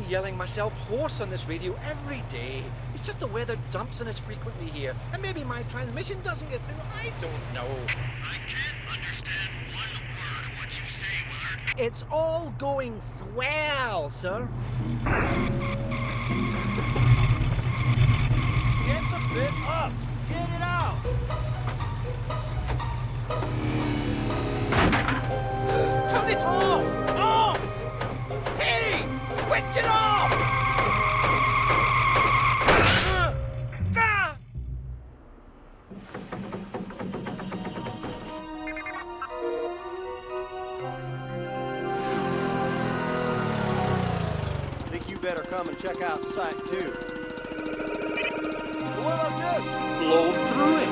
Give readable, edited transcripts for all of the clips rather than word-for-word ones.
yelling myself hoarse on this radio every day. It's just the weather dumps on us frequently here, and maybe my transmission doesn't get through. I don't know. I can't understand one word of what you say, Willard. It's all going swell, sir. Get the bit up! Get it out! Turn it off! Off! Hey! Switch it off! Ah! Think you better come and check out Site 2. But what about this? Blow through it.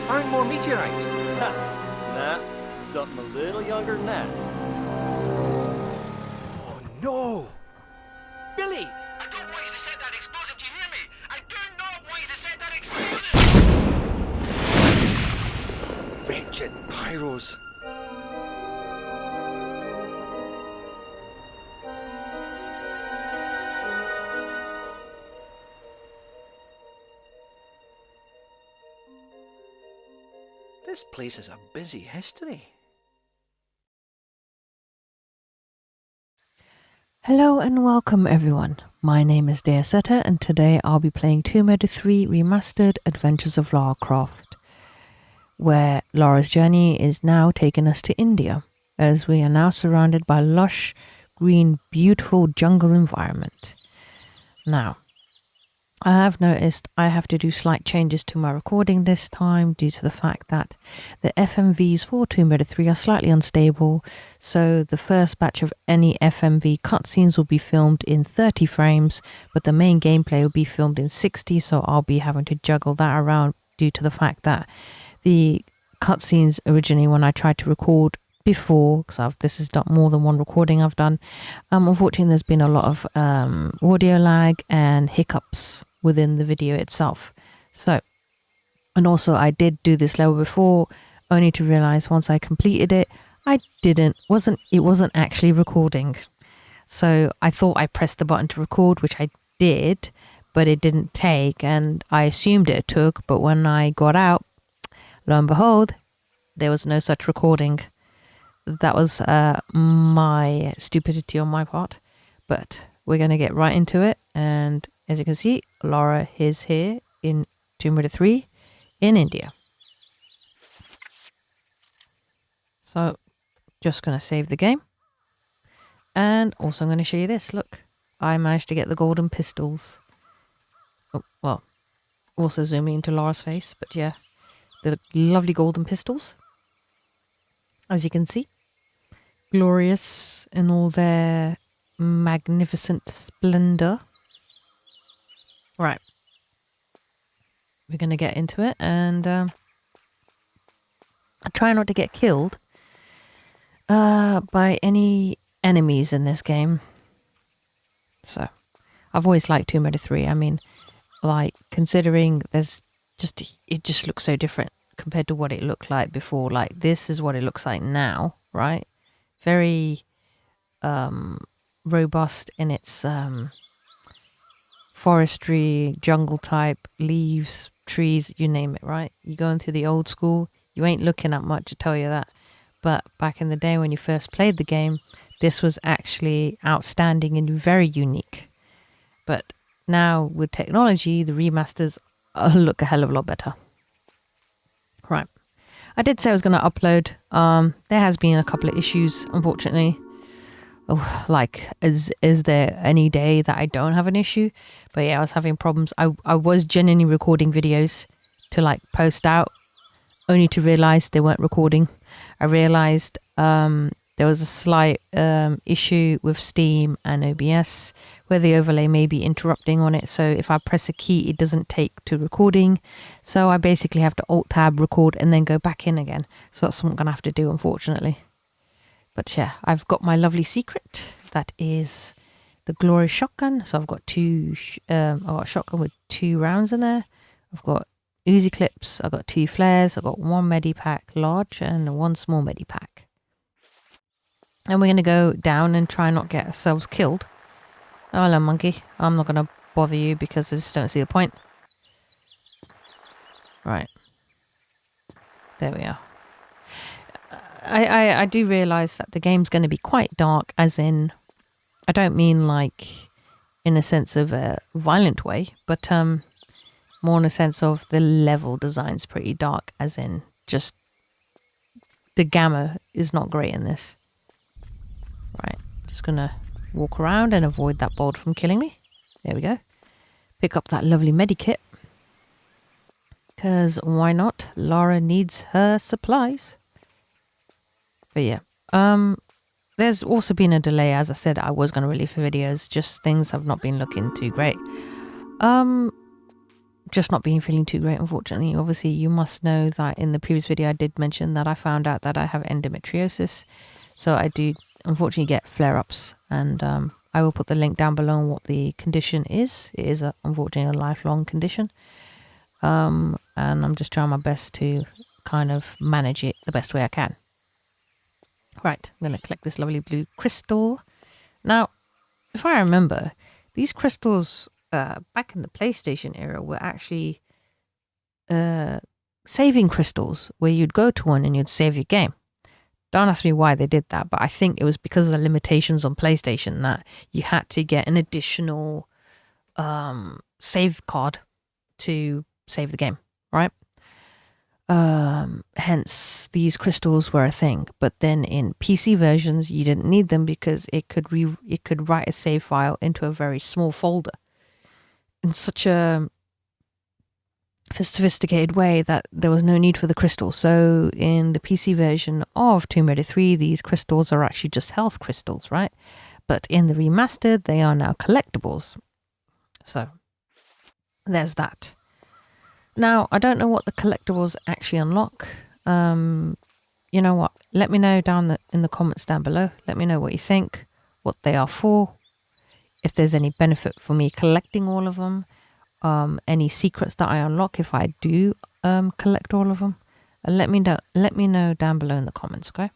Find more meteorite. Nah, something a little younger than that. Oh no! Billy! I don't want you to set that explosive, do you hear me? I do not want you to set that explosive! Wretched pyros. This place is a busy history. Hello and welcome everyone. My name is Deasetta and today I'll be playing Tomb Raider 3 Remastered Adventures of Lara Croft, where Lara's journey is now taking us to India, as we are now surrounded by lush, green, beautiful jungle environment. Now, I have noticed I have to do slight changes to my recording this time due to the fact that the FMVs for Tomb Raider 3 are slightly unstable, so the first batch of any FMV cutscenes will be filmed in 30 frames, but the main gameplay will be filmed in 60, so I'll be having to juggle that around due to the fact that the cutscenes originally when I tried to record before, because this is not more than one recording I've done, unfortunately there's been a lot of audio lag and hiccups within the video itself. So, and also I did do this level before, only to realize once I completed it, it wasn't actually recording. So I thought I pressed the button to record, which I did, but it didn't take, and I assumed it took, but when I got out, lo and behold, there was no such recording. That was my stupidity on my part, but we're going to get right into it. And as you can see, Lara is here in Tomb Raider 3 in India. So just going to save the game, and also I'm going to show you this. Look, I managed to get the golden pistols. Oh, well, also zooming into Lara's face, but yeah, the lovely golden pistols, as you can see, glorious in all their magnificent splendor. Right, we're going to get into it, and I try not to get killed by any enemies in this game. So I've always liked Tomb Raider 3. I mean, like, considering it just looks so different compared to what it looked like before. Like, this is what it looks like now, right? Very robust in its forestry, jungle type, leaves, trees, you name it, right? You go into the old school, you ain't looking at much, to tell you that. But back in the day when you first played the game, this was actually outstanding and very unique. But now with technology, the remasters look a hell of a lot better. Right. I did say I was going to upload. There has been a couple of issues, unfortunately. Oh, like, is there any day that I don't have an issue? But yeah, I was having problems. I was genuinely recording videos to like post out, only to realize they weren't recording. I realized there was a slight issue with Steam and OBS where the overlay may be interrupting on it. So if I press a key, it doesn't take to recording. So I basically have to Alt-Tab record and then go back in again. So that's what I'm going to have to do, unfortunately. But yeah, I've got my lovely secret. That is the glorious shotgun. So I've got I've got a shotgun with 2 rounds in there. I've got Uzi clips. I've got 2 flares. I've got 1 medipack large and 1 small medipack. And we're going to go down and try not get ourselves killed. Oh, hello, monkey. I'm not going to bother you because I just don't see the point. Right. There we are. I do realise that the game's going to be quite dark, as in, I don't mean like in a sense of a violent way, but more in a sense of the level design's pretty dark, as in just the gamma is not great in this. Right, just gonna walk around and avoid that bolt from killing me. There we go. Pick up that lovely medikit. Because why not? Lara needs her supplies. But yeah, there's also been a delay. As I said, I was going to release videos, just things have not been looking too great. Just not been feeling too great, unfortunately. Obviously, you must know that in the previous video I did mention that I found out that I have endometriosis. So I do unfortunately get flare-ups, and I will put the link down below on what the condition is. It is unfortunately a lifelong condition. And I'm just trying my best to kind of manage it the best way I can. Right, I'm going to collect this lovely blue crystal. Now, if I remember, these crystals back in the PlayStation era were actually saving crystals, where you'd go to one and you'd save your game. Don't ask me why they did that, but I think it was because of the limitations on PlayStation that you had to get an additional save card to save the game, right? Hence these crystals were a thing, but then in PC versions you didn't need them because it could write a save file into a very small folder in such a sophisticated way that there was no need for the crystals. So in the PC version of Tomb Raider 3, these crystals are actually just health crystals, right? But in the remastered, they are now collectibles. So there's that. Now, I don't know what the collectibles actually unlock. You know what? Let me know down in the comments down below. Let me know what you think, what they are for, if there's any benefit for me collecting all of them, any secrets that I unlock if I do collect all of them. Let me know down below in the comments, okay?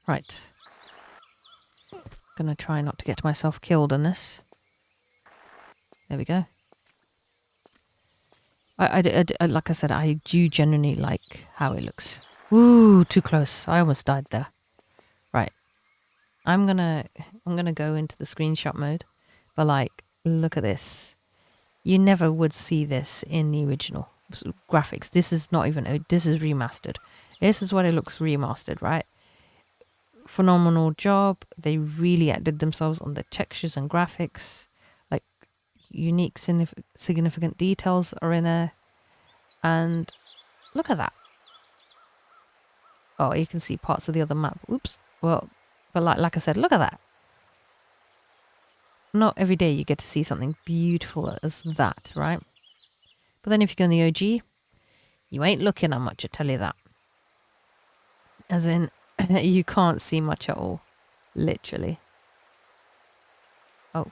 Right. Gonna try not to get myself killed in this. There we go. I like I said, I do genuinely like how it looks. Ooh, too close. I almost died there. Right. I'm gonna go into the screenshot mode, but like, look at this. You never would see this in the original graphics. This is not even, this is remastered. This is what it looks remastered, right? Phenomenal job. They really outdid themselves on the textures and graphics. Like, unique significant details are in there. And look at that. Oh, you can see parts of the other map. Oops. Well, but like I said, look at that. Not every day you get to see something beautiful as that, right? But then if you go in the OG, you ain't looking at much, I tell you that. As in, you can't see much at all. Literally. Oh,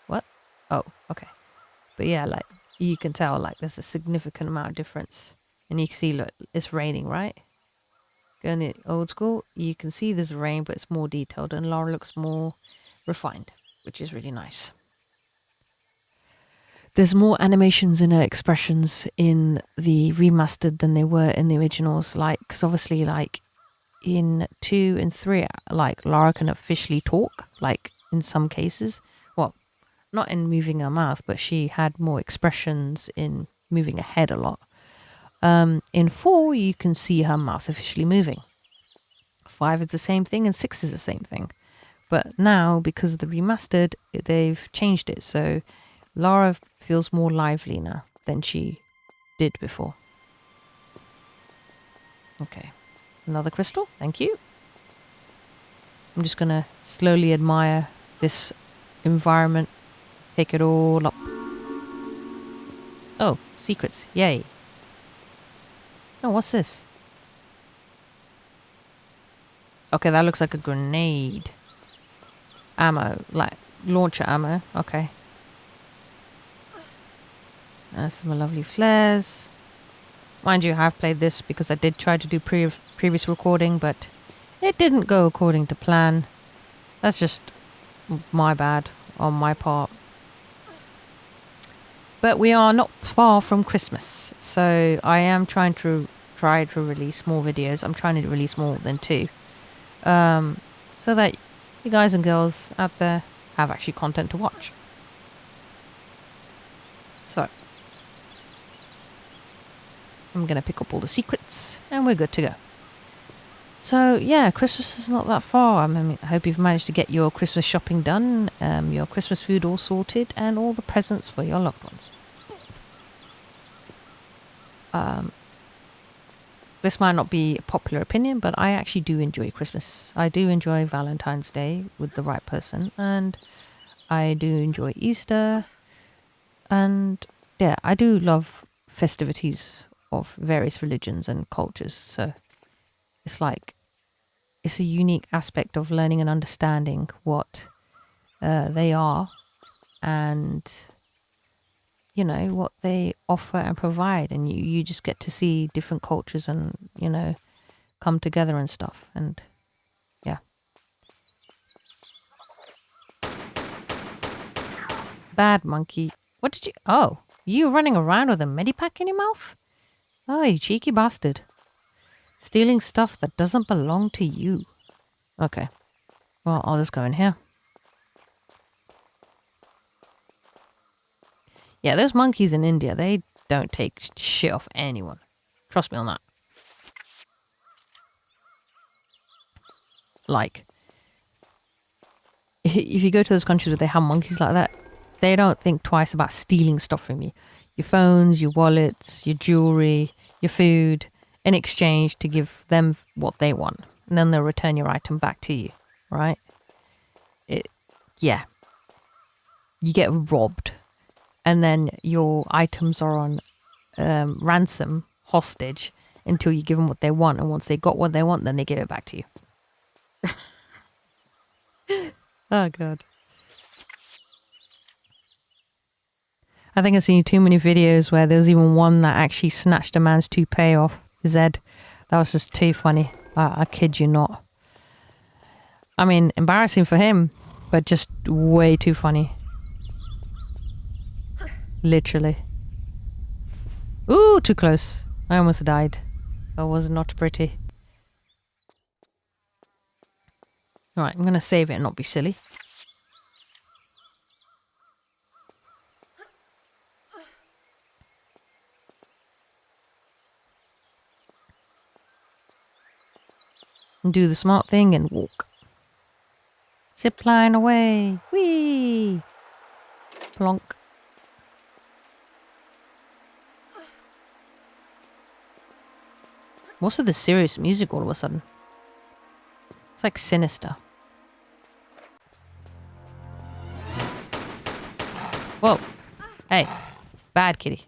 what? Oh, okay. But yeah, like, you can tell, like, there's a significant amount of difference. And you can see, look, it's raining, right? Go in the old school, you can see there's rain, but it's more detailed, and Lara looks more refined, which is really nice. There's more animations and expressions in the remastered than they were in the originals. Like, cause obviously, like in 2 and 3, like Lara can officially talk, like in some cases. Well, not in moving her mouth, but she had more expressions in moving her head a lot. In 4, you can see her mouth officially moving. 5 is the same thing, and 6 is the same thing. But now, because of the remastered, they've changed it. So Lara feels more lively now than she did before. Okay. Another crystal. Thank you. I'm just going to slowly admire this environment. Pick it all up. Oh, secrets. Yay. Oh, what's this? Okay, that looks like a grenade. Ammo, like launcher ammo. Okay. Some lovely flares. Mind you, I have played this because I did try to do previous recording, but it didn't go according to plan. That's just my bad on my part. But we are not far from Christmas, so I am try to release more videos. I'm trying to release more than 2, so that you guys and girls out there have actually content to watch. So I'm gonna pick up all the secrets, and we're good to go. So yeah, Christmas is not that far. I hope you've managed to get your Christmas shopping done, your Christmas food all sorted, and all the presents for your loved ones. This might not be a popular opinion, but I actually do enjoy Christmas. I do enjoy Valentine's Day with the right person, and I do enjoy Easter, and yeah, I do love festivities of various religions and cultures. So it's a unique aspect of learning and understanding what they are, and you know what they offer and provide, and you just get to see different cultures and come together and stuff. And yeah, bad monkey. What did you? Oh, you running around with a medipack in your mouth? Oh, you cheeky bastard! Stealing stuff that doesn't belong to you. Okay, well, I'll just go in here. Yeah, those monkeys in India, they don't take shit off anyone. Trust me on that. Like, if you go to those countries where they have monkeys like that, they don't think twice about stealing stuff from you. Your phones, your wallets, your jewelry, your food, in exchange to give them what they want. And then they'll return your item back to you, right? Yeah. You get robbed. And then your items are on ransom, hostage, until you give them what they want. And once they got what they want, then they give it back to you. Oh, God. I think I've seen too many videos where there's even one that actually snatched a man's toupee off his head. That was just too funny. I kid you not. I mean, embarrassing for him, but just way too funny. Literally. Ooh, too close. I almost died. That was not pretty. Alright, I'm gonna save it and not be silly. And do the smart thing and walk. Zipline away. Whee! Plonk. What's with the serious music all of a sudden? It's like sinister. Whoa. Hey. Bad kitty.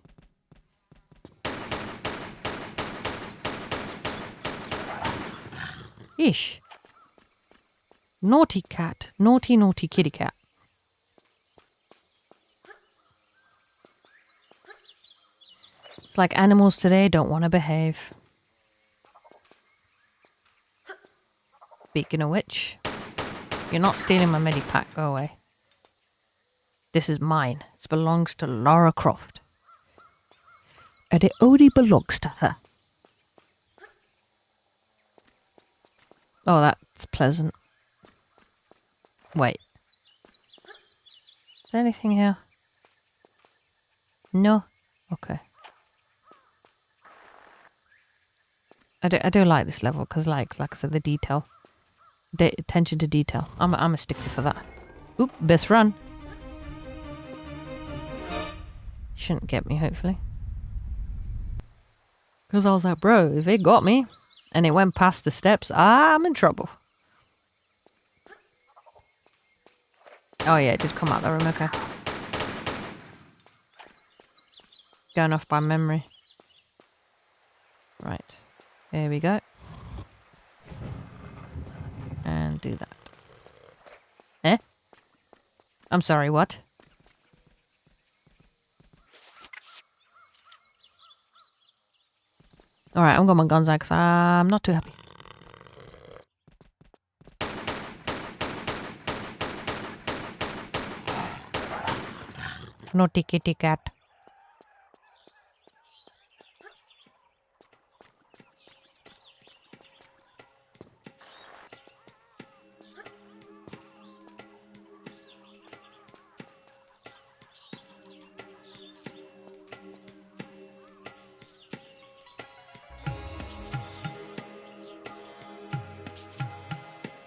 Ish. Naughty cat. Naughty, naughty kitty cat. It's like animals today don't want to behave. Speaking of which, you're not stealing my medipack. Go away. This is mine. It belongs to Lara Croft. And it only belongs to her. Oh, that's pleasant. Wait. Is there anything here? No? Okay. I do like this level because, like I said, the detail. Attention to detail. I'm a stickler for that. Oop, best run. Shouldn't get me, hopefully. Because I was like, bro, if it got me and it went past the steps, I'm in trouble. Oh yeah, it did come out the room, okay. Going off by memory. Right. Here we go. And do that. Eh? I'm sorry, what? Alright, I've got my guns out because I'm not too happy. Naughty kitty cat.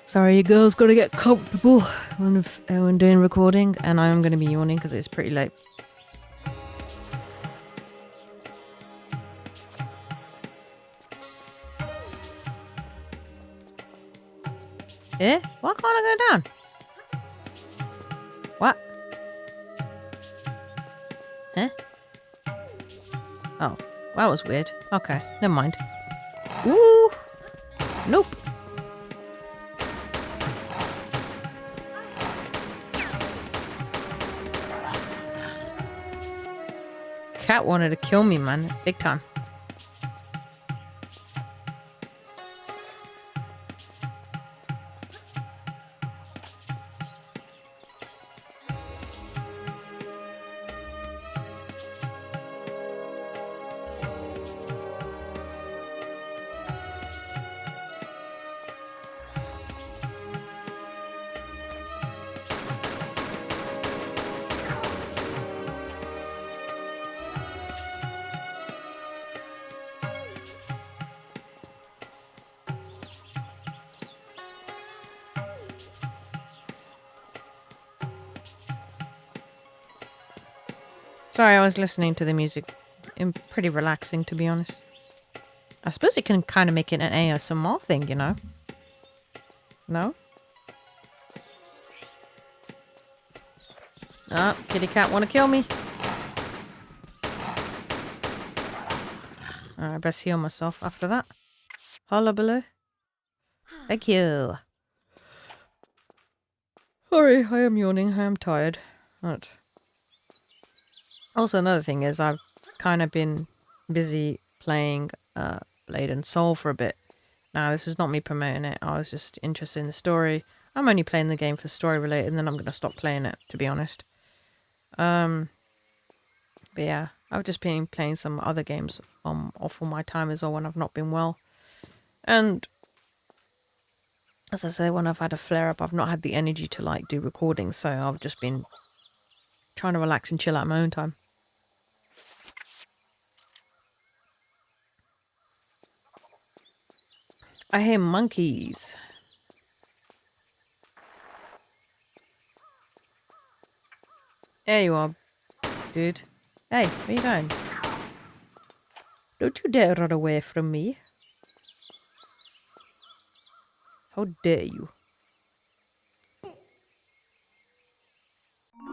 Sorry, you girls gotta get comfortable when doing recording, and I am gonna be yawning because it's pretty late. Eh? Why can't I go down? What? Eh? Oh, that was weird. Okay, never mind. Ooh! Nope. Cat wanted to kill me, man. Big time. Sorry, I was listening to the music. Pretty relaxing, to be honest. I suppose it can kind of make it an ASMR thing, you know? No? Oh, kitty cat want to kill me. I best heal myself after that. Hullabaloo. Thank you. Sorry, I am yawning. I am tired. But also, another thing is I've kind of been busy playing Blade and Soul for a bit. Now, this is not me promoting it. I was just interested in the story. I'm only playing the game for story related, and then I'm going to stop playing it, to be honest. But yeah, I've just been playing some other games off all my time as well when I've not been well. And as I say, when I've had a flare up, I've not had the energy to like do recordings, so I've just been trying to relax and chill out my own time. I hear monkeys. There you are, dude. Hey, where you going? Don't you dare run away from me. How dare you?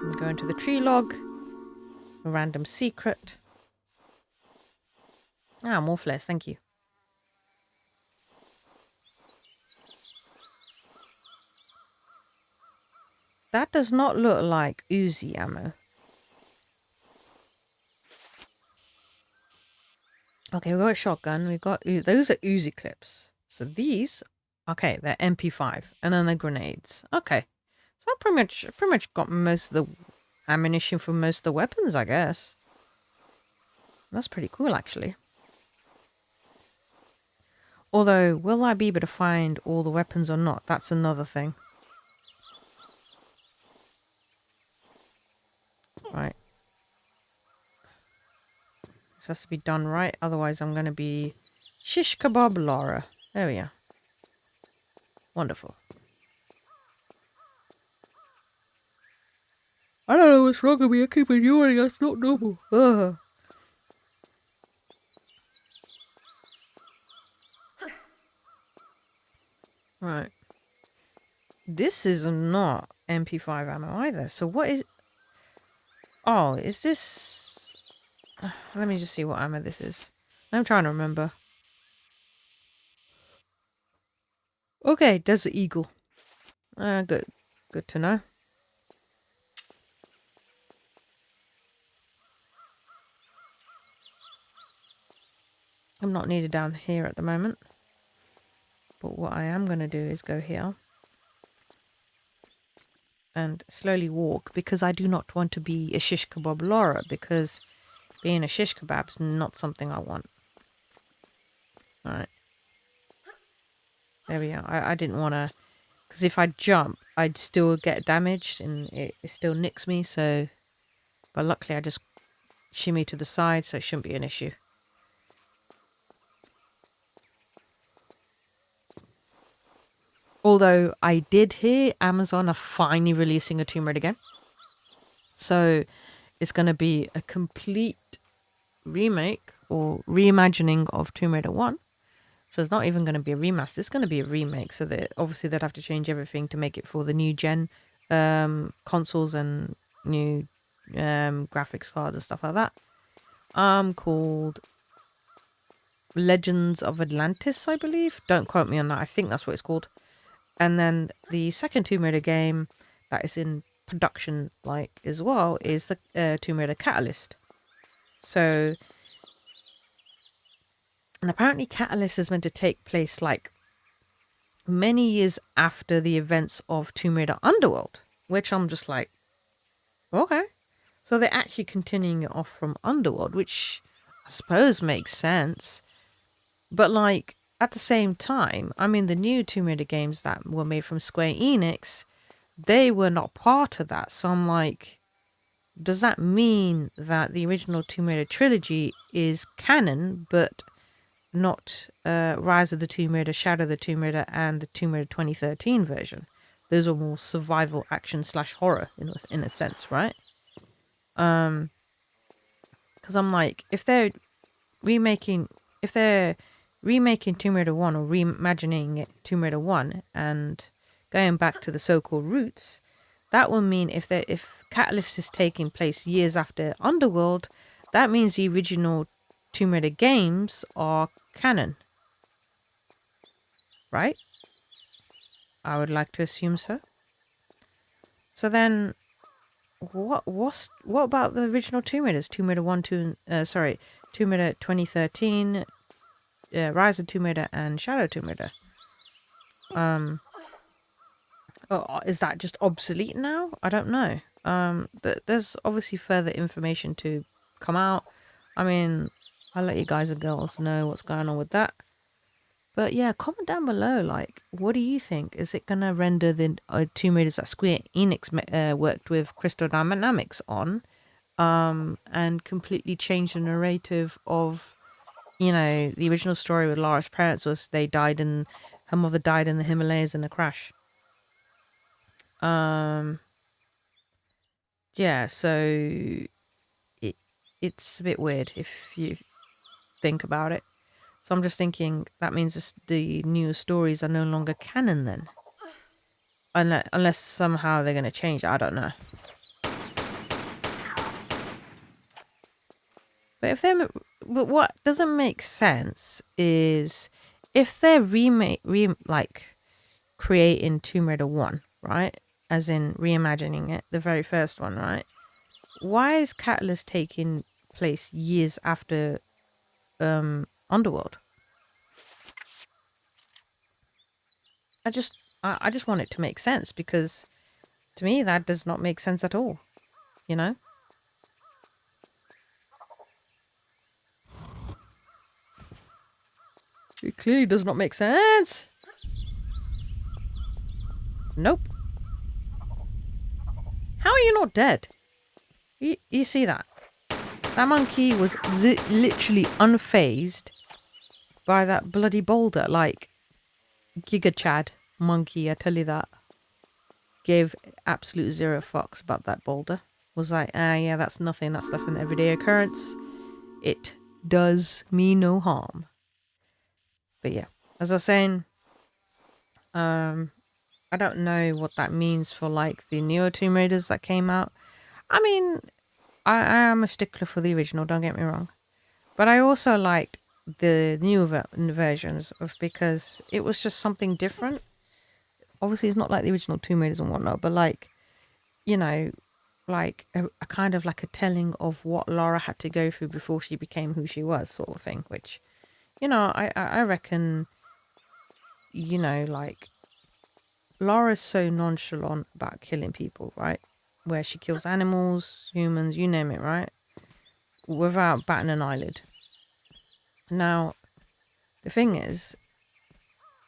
I'm going to the tree log. A random secret. Ah, more flares, thank you. That does not look like Uzi ammo. Okay, we got a shotgun. We got those are Uzi clips. So these, okay, they're MP5, and then they're grenades. Okay, so I pretty much got most of the ammunition for most of the weapons, I guess. That's pretty cool, actually. Although, will I be able to find all the weapons or not? That's another thing. Right. This has to be done right, otherwise I'm going to be shish kebab Lara. There we are. Wonderful. I don't know what's wrong with me. I keep ignoring. That's not normal. Ugh. Right. This is not MP5 ammo either. So what is... Oh, is this... Let me just see what ammo this is. I'm trying to remember. Okay, Desert Eagle. Good. Good to know. I'm not needed down here at the moment. But what I am going to do is go here. and slowly walk because I do not want to be a shish kebab Lara, because being a shish kebab is not something I want. Alright. There we are. I didn't want to, because if I jump, I'd still get damaged and it still nicks me, so... But luckily I just shimmy to the side, so it shouldn't be an issue. Although I did hear Amazon are finally releasing a Tomb Raider game. So it's going to be a complete remake or reimagining of Tomb Raider 1. So it's not even going to be a remaster. It's going to be a remake. So that obviously they'd have to change everything to make it for the new gen consoles and new graphics cards and stuff like that. Called Legends of Atlantis, I believe. Don't quote me on that. I think that's what it's called. And then the second Tomb Raider game that is in production, like, as well, is the Tomb Raider Catalyst. So, and apparently Catalyst is meant to take place, like, many years after the events of Tomb Raider Underworld, which I'm just like, okay. So they're actually continuing it off from Underworld, which I suppose makes sense. But, like, at the same time, I mean, the new Tomb Raider games that were made from Square Enix, they were not part of that. So I'm like, does that mean that the original Tomb Raider trilogy is canon, but not Rise of the Tomb Raider, Shadow of the Tomb Raider, and the Tomb Raider 2013 version? Those are more survival action / horror in a sense, right? Because I'm like, if they're remaking Tomb Raider 1 or reimagining Tomb Raider 1 and going back to the so-called roots, that will mean if Catalyst is taking place years after Underworld, that means the original Tomb Raider games are canon. Right? I would like to assume so. So then, what about the original Tomb Raiders? Tomb Raider 1, 2, Tomb Raider 2013, Rise of Tomb Raider, and Shadow Tomb Raider. Is that just obsolete now? I don't know. There's obviously further information to come out. I mean, I'll let you guys and girls know what's going on with that. But yeah, comment down below, like, what do you think? Is it going to render the Tomb Raiders that Square Enix worked with Crystal Dynamics on, and completely change the narrative of, you know, the original story with Lara's parents was her mother died in the Himalayas in a crash. Yeah, so it's a bit weird if you think about it. So I'm just thinking that means the newer stories are no longer canon then. Unless somehow they're going to change it, I don't know. But what doesn't make sense is if they're creating Tomb Raider 1, right? As in reimagining it, the very first one, right? Why is Catalyst taking place years after Underworld? I just want it to make sense, because to me that does not make sense at all, you know? It clearly does not make sense. Nope. How are you not dead? You see that? That monkey was literally unfazed by that bloody boulder. Like, Giga Chad monkey, I tell you that. Gave absolute zero fucks about that boulder. Was like, yeah, that's nothing. That's an everyday occurrence. It does me no harm. But yeah, as I was saying, I don't know what that means for, like, the newer Tomb Raiders that came out. I mean, I am a stickler for the original, don't get me wrong. But I also liked the newer versions because it was just something different. Obviously, it's not like the original Tomb Raiders and whatnot, but, like, you know, like a kind of like a telling of what Lara had to go through before she became who she was, sort of thing, which, you know, I reckon, you know, like, Lara's so nonchalant about killing people, right? Where she kills animals, humans, you name it, right? Without batting an eyelid. Now, the thing is,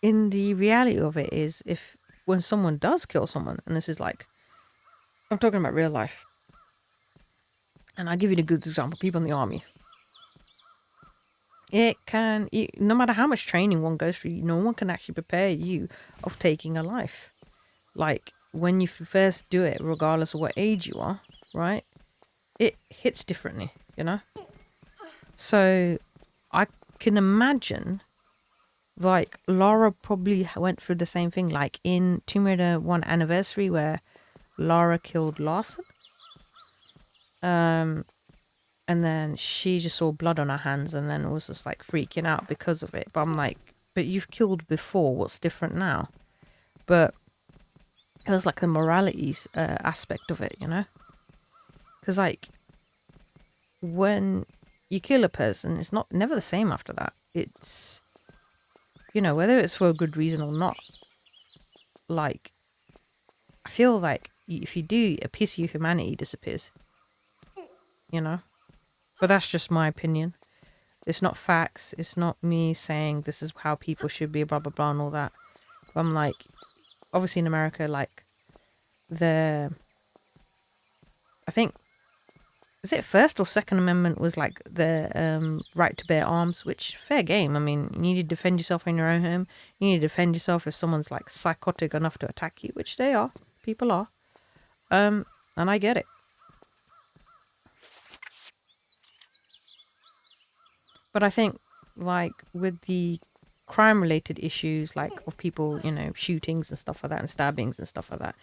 in the reality of it is, if when someone does kill someone, and this is like, I'm talking about real life, and I'll give you a good example, people in the army. No matter how much training one goes through, no one can actually prepare you of taking a life. Like, when you first do it, regardless of what age you are, right? It hits differently, you know? So, I can imagine, like, Lara probably went through the same thing, like in Tomb Raider 1 Anniversary, where Lara killed Larson. And then she just saw blood on her hands and then was just like freaking out because of it. But I'm like, but you've killed before. What's different now? But it was like the morality aspect of it, you know? Because like when you kill a person, it's never the same after that. It's, you know, whether it's for a good reason or not. Like, I feel like if you do, a piece of your humanity disappears. You know? But that's just my opinion. It's not facts. It's not me saying this is how people should be, blah, blah, blah, and all that. But I'm like, obviously in America, like, I think, is it First or Second Amendment was like the right to bear arms, which, fair game. I mean, you need to defend yourself in your own home. You need to defend yourself if someone's like psychotic enough to attack you, which they are. People are. And I get it. But I think, like, with the crime-related issues, like, of people, you know, shootings and stuff like that, and stabbings and stuff like that,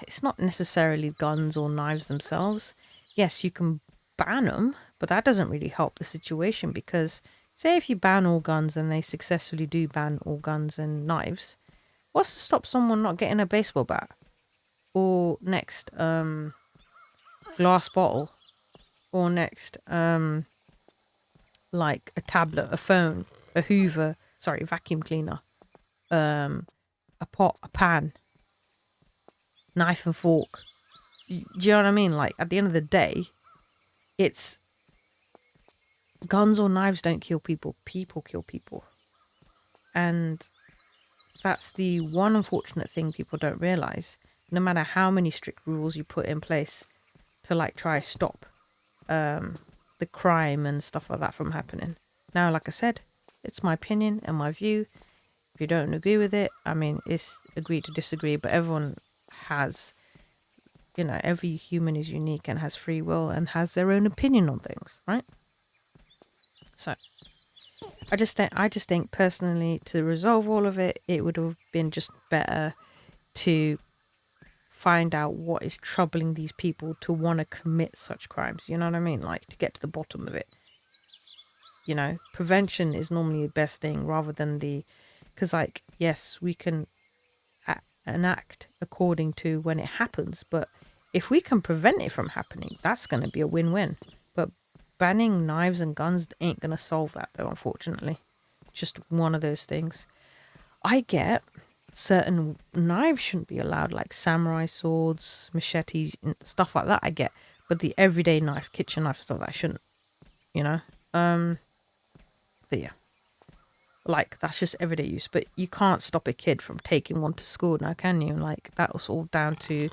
it's not necessarily guns or knives themselves. Yes, you can ban them, but that doesn't really help the situation, because, say if you ban all guns and they successfully do ban all guns and knives, what's to stop someone not getting a baseball bat? Or next, glass bottle? Or next, like a tablet, a phone, a Hoover, vacuum cleaner, a pot, a pan, knife and fork. Do you know what I mean? Like, at the end of the day, it's guns or knives don't kill people. People kill people. And that's the one unfortunate thing people don't realize. No matter how many strict rules you put in place to, like, try stop the crime and stuff like that from happening. Now, like I said, it's my opinion and my view. If you don't agree with it, I mean, it's agree to disagree, but everyone has, you know, every human is unique and has free will and has their own opinion on things, right? So, I just think personally, to resolve all of it, it would have been just better to find out what is troubling these people to want to commit such crimes. You know what I mean? Like, to get to the bottom of it. You know, prevention is normally the best thing rather than because, like, yes, we can enact according to when it happens, but if we can prevent it from happening, that's going to be a win-win. But banning knives and guns ain't going to solve that, though, unfortunately. Just one of those things. I get certain knives shouldn't be allowed, like samurai swords, machetes, stuff like that, I get. But the everyday knife, kitchen knife, stuff, that shouldn't, you know? But yeah. Like, that's just everyday use. But you can't stop a kid from taking one to school now, can you? Like, that was all down to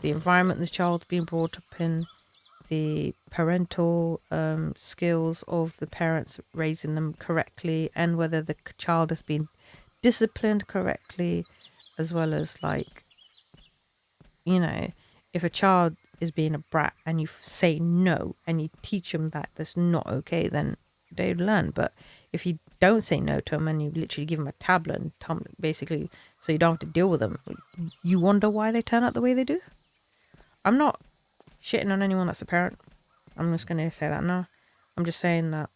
the environment the child's being brought up in, the parental skills of the parents raising them correctly, and whether the child has been disciplined correctly, as well as, like, you know, if a child is being a brat and you say no and you teach them that that's not okay, then they learn. But if you don't say no to them and you literally give them a tablet and tell them basically so you don't have to deal with them, you wonder why they turn out the way they do. I'm not shitting on anyone that's a parent. I'm just going to say that now. I'm just saying that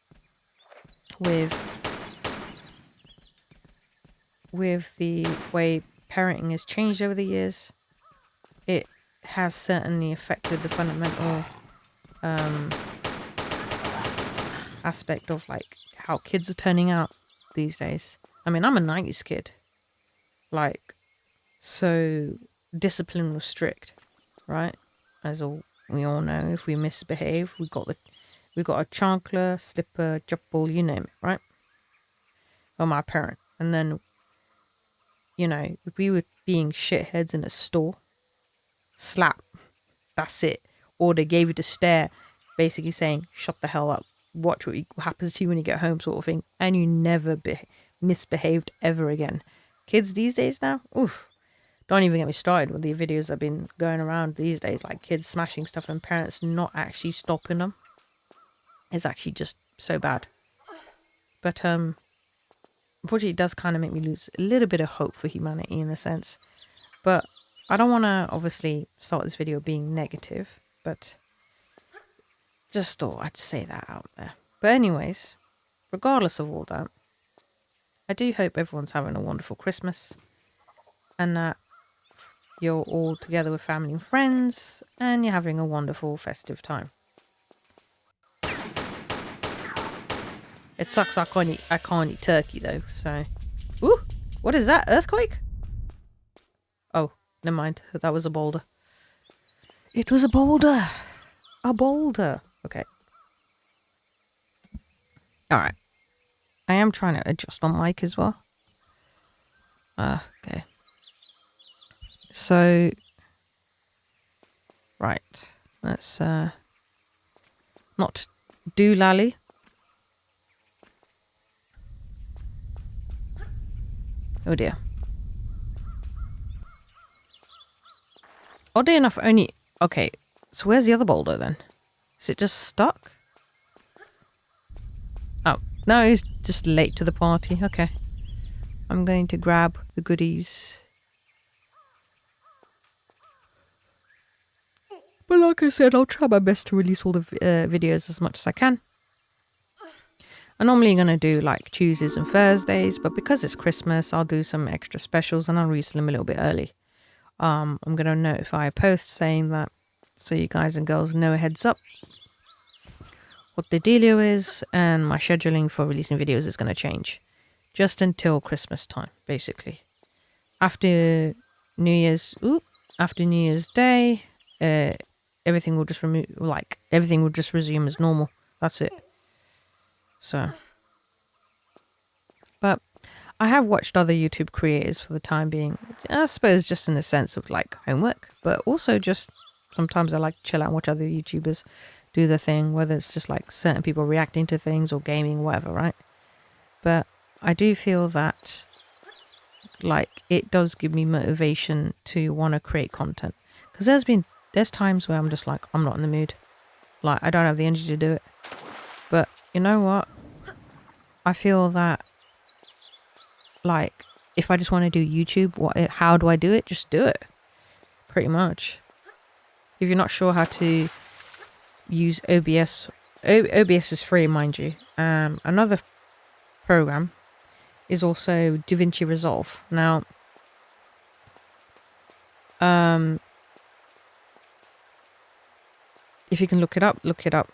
with the way parenting has changed over the years, it has certainly affected the fundamental aspect of, like, how kids are turning out these days. I mean, I'm a 90s kid. Like, So discipline was strict, right? As all we all know, if we misbehave, we got a chancler, slipper, jump ball, you name it, right? Or my parent. And then, you know, if we were being shitheads in a store, slap. That's it. Or they gave you the stare, basically saying, shut the hell up. Watch what happens to you when you get home, sort of thing. And you never misbehaved ever again. Kids these days now, oof. Don't even get me started with the videos that have been going around these days, like kids smashing stuff and parents not actually stopping them. It's actually just so bad. But unfortunately, it does kind of make me lose a little bit of hope for humanity in a sense. But I don't want to obviously start this video being negative, but just thought I'd say that out there. But anyways, regardless of all that, I do hope everyone's having a wonderful Christmas and that you're all together with family and friends and you're having a wonderful festive time. It sucks I can't eat turkey though, so... Ooh! What is that? Earthquake? Oh, never mind. That was a boulder. It was a boulder! A boulder! Okay. Alright. I am trying to adjust my mic as well. Okay. So... Right. Let's, not doolally. Oh dear. Oddly enough, only... Okay, so where's the other boulder then? Is it just stuck? Oh, no, he's just late to the party. Okay. I'm going to grab the goodies. But like I said, I'll try my best to release all the videos as much as I can. I'm normally going to do like Tuesdays and Thursdays, but because it's Christmas, I'll do some extra specials and I'll release them a little bit early. I'm going to notify a post saying that so you guys and girls know a heads up what the dealio is, and my scheduling for releasing videos is going to change just until Christmas time, basically. After New Year's Day, everything will just everything will just resume as normal. That's it. So, but I have watched other YouTube creators for the time being, I suppose just in a sense of like homework, but also just sometimes I like to chill out and watch other YouTubers do their thing, whether it's just like certain people reacting to things or gaming, whatever, right? But I do feel that like it does give me motivation to want to create content, because there's times where I'm just like, I'm not in the mood, like I don't have the energy to do it. But you know what? I feel that like if I just want to do YouTube, how do I do it? Just do it. Pretty much. If you're not sure how to use OBS, OBS is free, mind you. Another program is also DaVinci Resolve. Now, if you can look it up, look it up.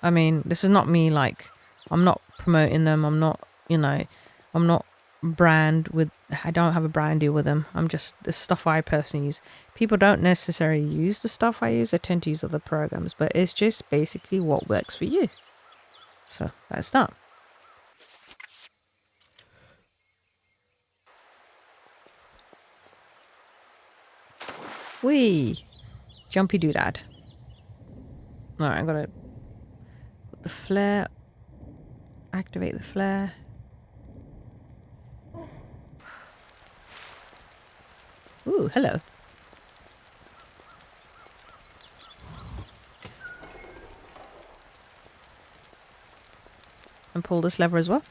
I mean, this is not me, like, I'm not promoting them. I'm not, you know, I'm not I don't have a brand deal with them. I'm just the stuff I personally use. People don't necessarily use the stuff I use. They tend to use other programs, but it's just basically what works for you. So that's that. Whee! Jumpy doodad. Alright, I'm gonna put the flare. Activate the flare. Ooh, hello. And pull this lever as well.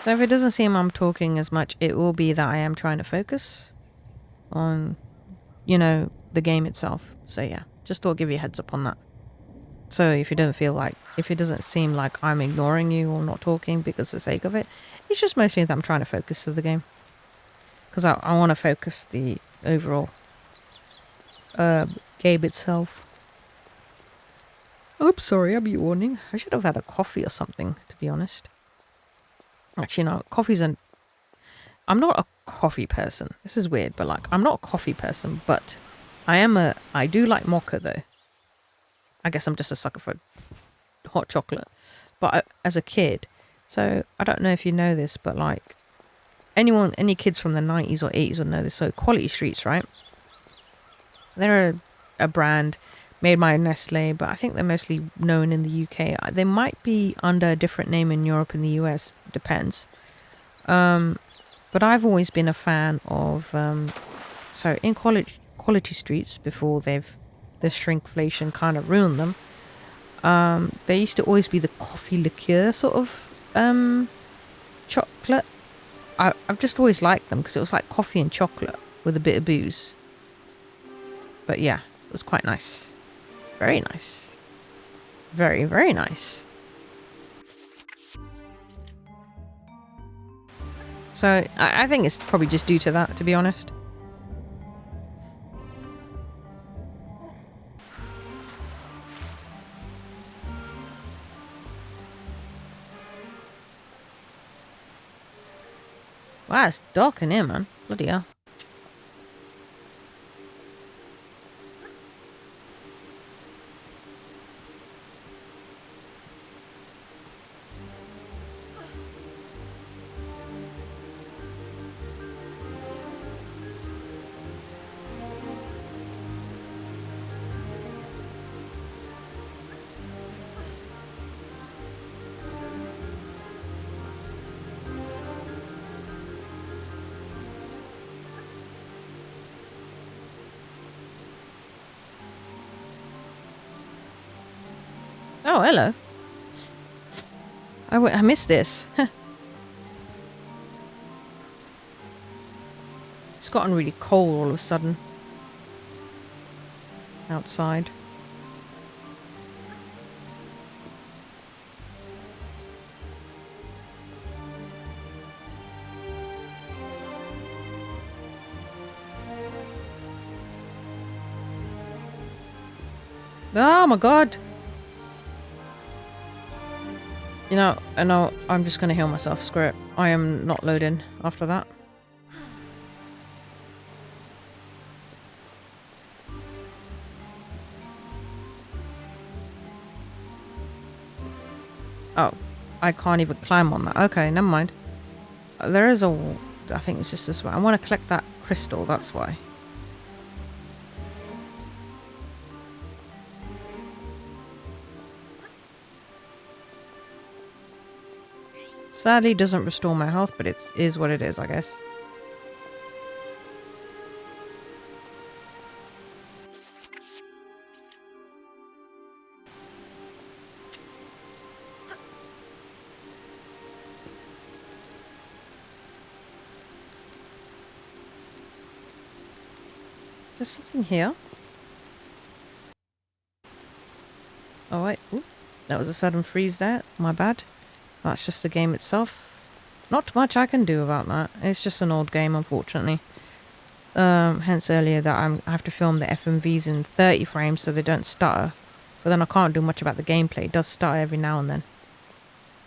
So if it doesn't seem I'm talking as much, it will be that I am trying to focus on, you know, the game itself. So yeah, just thought I'd give you a heads up on that. So if you don't feel like, if it doesn't seem like I'm ignoring you or not talking because of the sake of it, it's just mostly that I'm trying to focus to the game. Because I want to focus the overall game itself. Oops, sorry, I'm yawning. I should have had a coffee or something, to be honest. Actually, no, coffee's an... I'm not a coffee person. This is weird, but like, I'm not a coffee person, but I do like mocha though. I guess I'm just a sucker for hot chocolate. But as a kid, so I don't know if you know this, but like, any kids from the 90s or 80s will know this. So Quality Streets, right? They're a brand made by Nestle, but I think they're mostly known in the UK. They might be under a different name in Europe and the US, depends. But I've always been a fan of, so in Quality Streets, before the shrinkflation kind of ruined them, there used to always be the coffee liqueur sort of chocolate. I've just always liked them because it was like coffee and chocolate with a bit of booze. But yeah, it was quite nice. Very nice. Very, very nice. So I think it's probably just due to that, to be honest. Wow, it's dark in here, man. Bloody hell. Oh, hello. I missed this. It's gotten really cold all of a sudden. Outside. Oh my god! You know, I'm just gonna heal myself. Screw it. I am not loading after that. Oh, I can't even climb on that. Okay, never mind. There is a... I think it's just this way. I want to collect that crystal, that's why. Sadly, doesn't restore my health, but it is what it is, I guess. Is there something here? Oh wait, ooh, that was a sudden freeze there. My bad. That's just the game itself. Not much I can do about that. It's just an old game, unfortunately. Hence earlier that I have to film the FMVs in 30 frames so they don't stutter. But then I can't do much about the gameplay. It does stutter every now and then.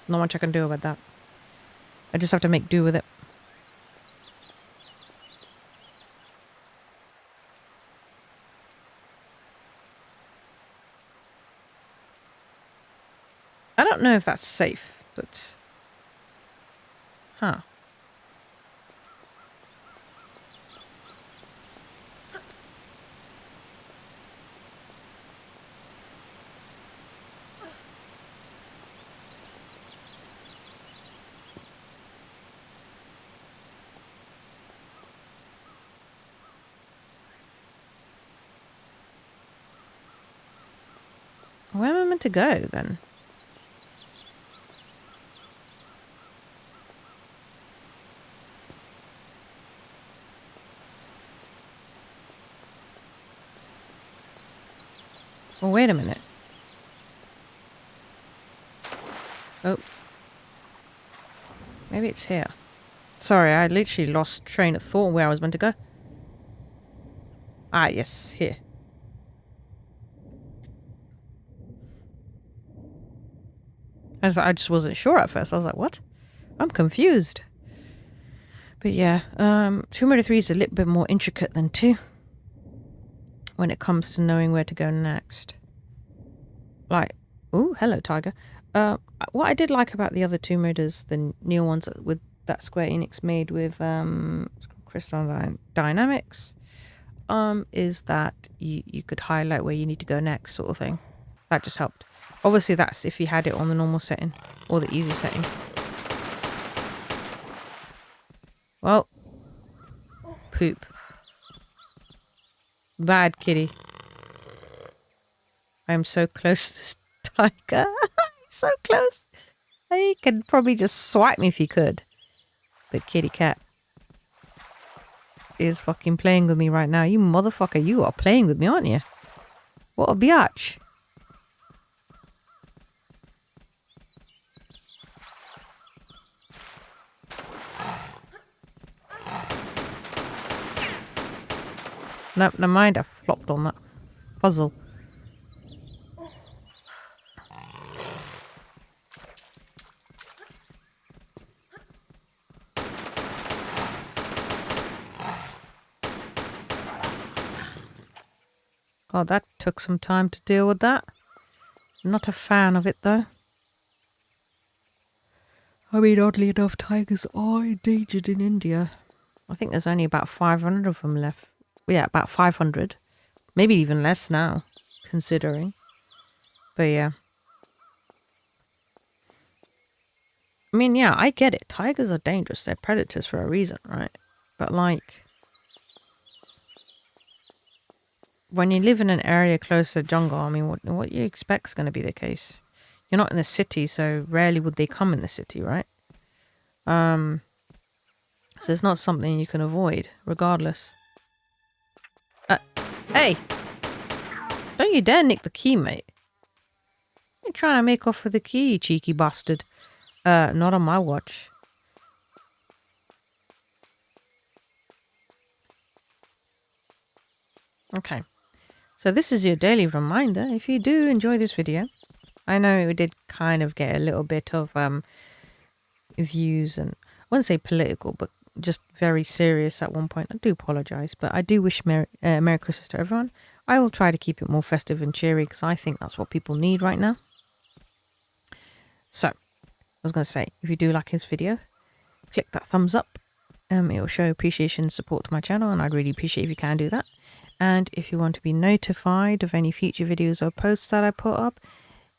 Not much I can do about that. I just have to make do with it. I don't know if that's safe, but... Huh. Where am I meant to go, then? Well, wait a minute. Oh. Maybe it's here. Sorry, I literally lost train of thought where I was meant to go. Ah, yes, here. I just wasn't sure at first. I was like, what? I'm confused. But yeah, Tomb Raider 3 is a little bit more intricate than 2 when it comes to knowing where to go next. Like, oh, hello, Tiger. What I did like about the other Tomb Raiders, the new ones with that Square Enix made with Crystal Dynamics, is that you could highlight where you need to go next, sort of thing. That just helped. Obviously, that's if you had it on the normal setting or the easy setting. Well, poop. Bad kitty. I am so close to this tiger. So close. He could probably just swipe me if he could. But kitty cat is fucking playing with me right now. You motherfucker, you are playing with me, aren't you? What a biatch. No, never mind. I flopped on that puzzle. God, that took some time to deal with that. Not a fan of it, though. I mean, oddly enough, tigers are endangered in India. I think there's only about 500 of them left. Yeah, about 500. Maybe even less now, considering. But yeah. I mean, yeah, I get it. Tigers are dangerous. They're predators for a reason, right? But like, when you live in an area close to the jungle, I mean, what you expect is going to be the case. You're not in the city, so rarely would they come in the city, right? So it's not something you can avoid, regardless. Hey! Don't you dare nick the key, mate. You're trying to make off with the key, you cheeky bastard. Not on my watch. Okay. So this is your daily reminder. If you do enjoy this video, I know it did kind of get a little bit of views, and I wouldn't say political, but just very serious at one point. I do apologize, but I do wish Merry Christmas to everyone. I will try to keep it more festive and cheery because I think that's what people need right now. So, I was going to say, if you do like this video, click that thumbs up. It will show appreciation and support to my channel, and I'd really appreciate if you can do that. And if you want to be notified of any future videos or posts that I put up,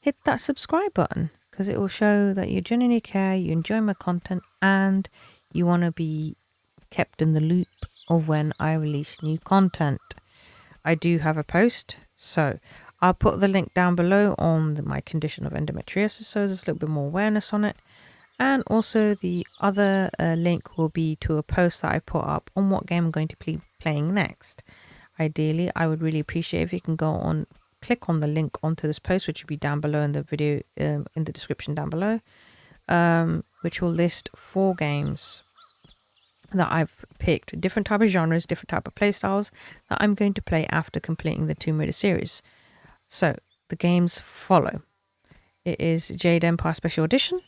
hit that subscribe button because it will show that you genuinely care, you enjoy my content, and you want to be kept in the loop of when I release new content. I do have a post, so I'll put the link down below on my condition of endometriosis, so there's a little bit more awareness on it. And also the other link will be to a post that I put up on what game I'm going to be playing next. Ideally, I would really appreciate if you can go on, click on the link onto this post, which will be down below in the video, in the description down below, which will list 4 games that I've picked, different type of genres, different type of playstyles that I'm going to play after completing the Tomb Raider series. So the games follow. It is Jade Empire Special Edition,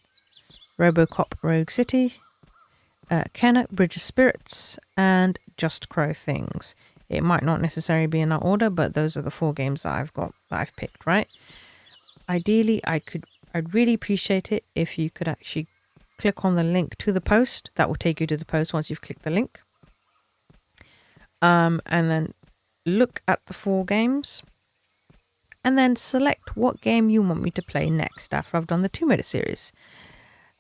RoboCop Rogue City, Kenna Bridge of Spirits, and Just Crow Things. It might not necessarily be in that order, but those are the 4 games that I've picked, right? Ideally, I'd really appreciate it if you could actually click on the link to the post. That will take you to the post once you've clicked the link. And then look at the 4 games. And then select what game you want me to play next after I've done the Tomb Raider series.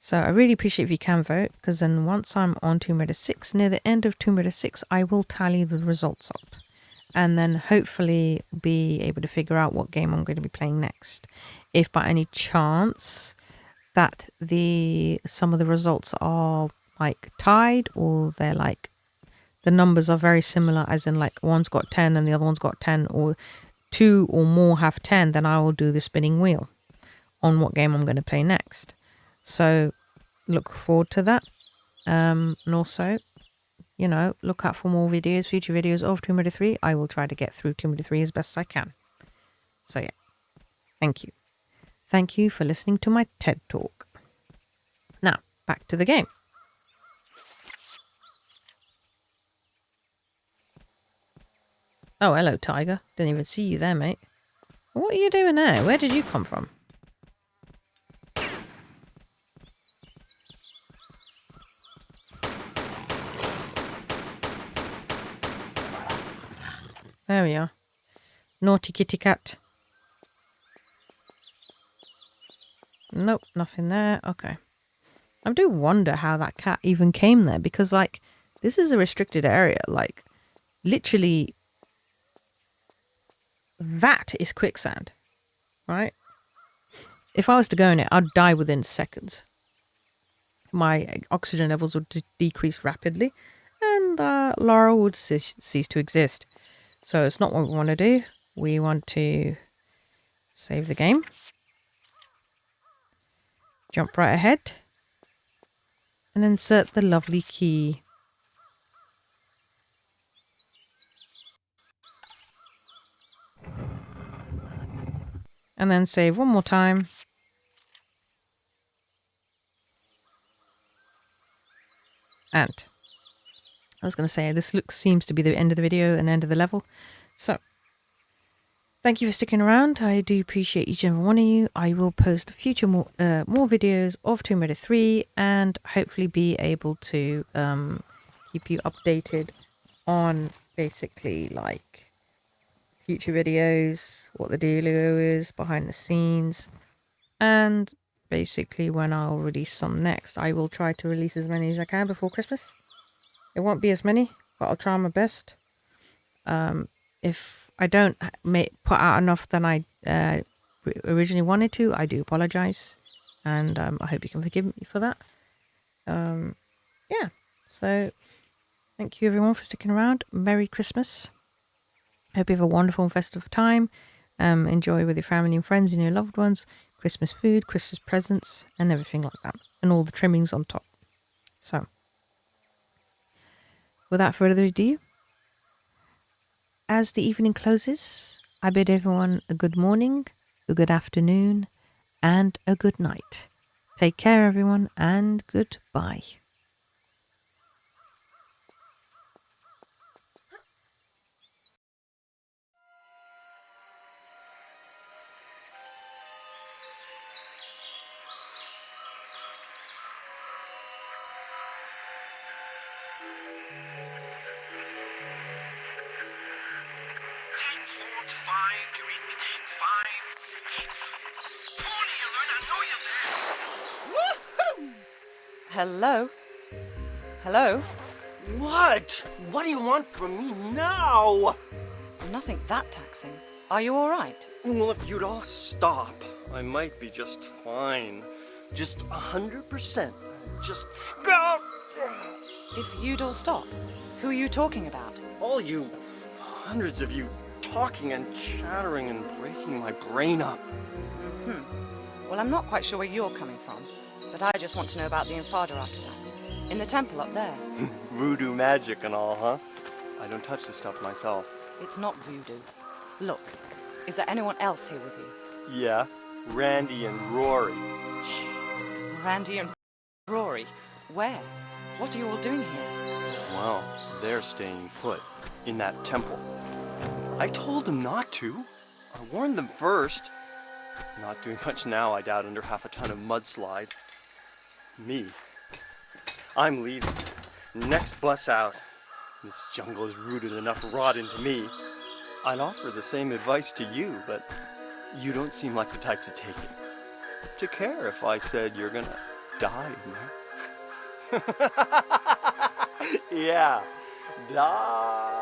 So I really appreciate if you can vote, because then once I'm on Tomb Raider 6, near the end of Tomb Raider 6, I will tally the results up. And then hopefully be able to figure out what game I'm going to be playing next. If by any chance that some of the results are like tied, or they're like the numbers are very similar, as in like one's got 10 and the other one's got 10, or 2 or more have 10, then I will do the spinning wheel on what game I'm going to play next. So look forward to that. And also, you know, look out for more videos, future videos of Tomb Raider 3. I will try to get through Tomb Raider 3 as best as I can. So yeah, thank you. Thank you for listening to my TED Talk. Now, back to the game. Oh, hello, Tiger. Didn't even see you there, mate. What are you doing there? Where did you come from? There we are. Naughty kitty cat. Nope, nothing there. Okay. I do wonder how that cat even came there, because, like, this is a restricted area. Like, literally, that is quicksand, right? If I was to go in it, I'd die within seconds. My oxygen levels would decrease rapidly, and Lara would cease to exist. So it's not what we want to do. We want to save the game. Jump right ahead. And insert the lovely key. And then save one more time. And I was going to say, this seems to be the end of the video and end of the level. So, thank you for sticking around. I do appreciate each and every one of you. I will post future more videos of Tomb Raider 3 and hopefully be able to keep you updated on basically like future videos, what the dealio is behind the scenes, and basically when I'll release some next. I will try to release as many as I can before Christmas. It won't be as many, but I'll try my best. If I don't put out enough than I originally wanted to, I do apologize, and I hope you can forgive me for that. Yeah, so thank you everyone for sticking around. Merry Christmas. Hope you have a wonderful and festive time. Enjoy with your family and friends and your loved ones. Christmas food, Christmas presents, and everything like that, and all the trimmings on top. So, without further ado, as the evening closes, I bid everyone a good morning, a good afternoon, and a good night. Take care, everyone, and goodbye. Hello? Hello? What? What do you want from me now? Nothing that taxing. Are you alright? Well, if you'd all stop, I might be just fine. Just 100%. Just go! If you'd all stop, who are you talking about? All you, hundreds of you, talking and chattering and breaking my brain up. Well, I'm not quite sure where you're coming from, but I just want to know about the Infada artifact. In the temple up there. Voodoo magic and all, huh? I don't touch this stuff myself. It's not voodoo. Look, is there anyone else here with you? Yeah, Randy and Rory. Randy and Rory? Where? What are you all doing here? Well, they're staying put in that temple. I told them not to. I warned them first. Not doing much now, I doubt, under half a ton of mudslide. Me. I'm leaving. Next bus out. This jungle has rooted enough rot into me. I'd offer the same advice to you, but you don't seem like the type to take it. To care if I said you're gonna die in there. Yeah, die.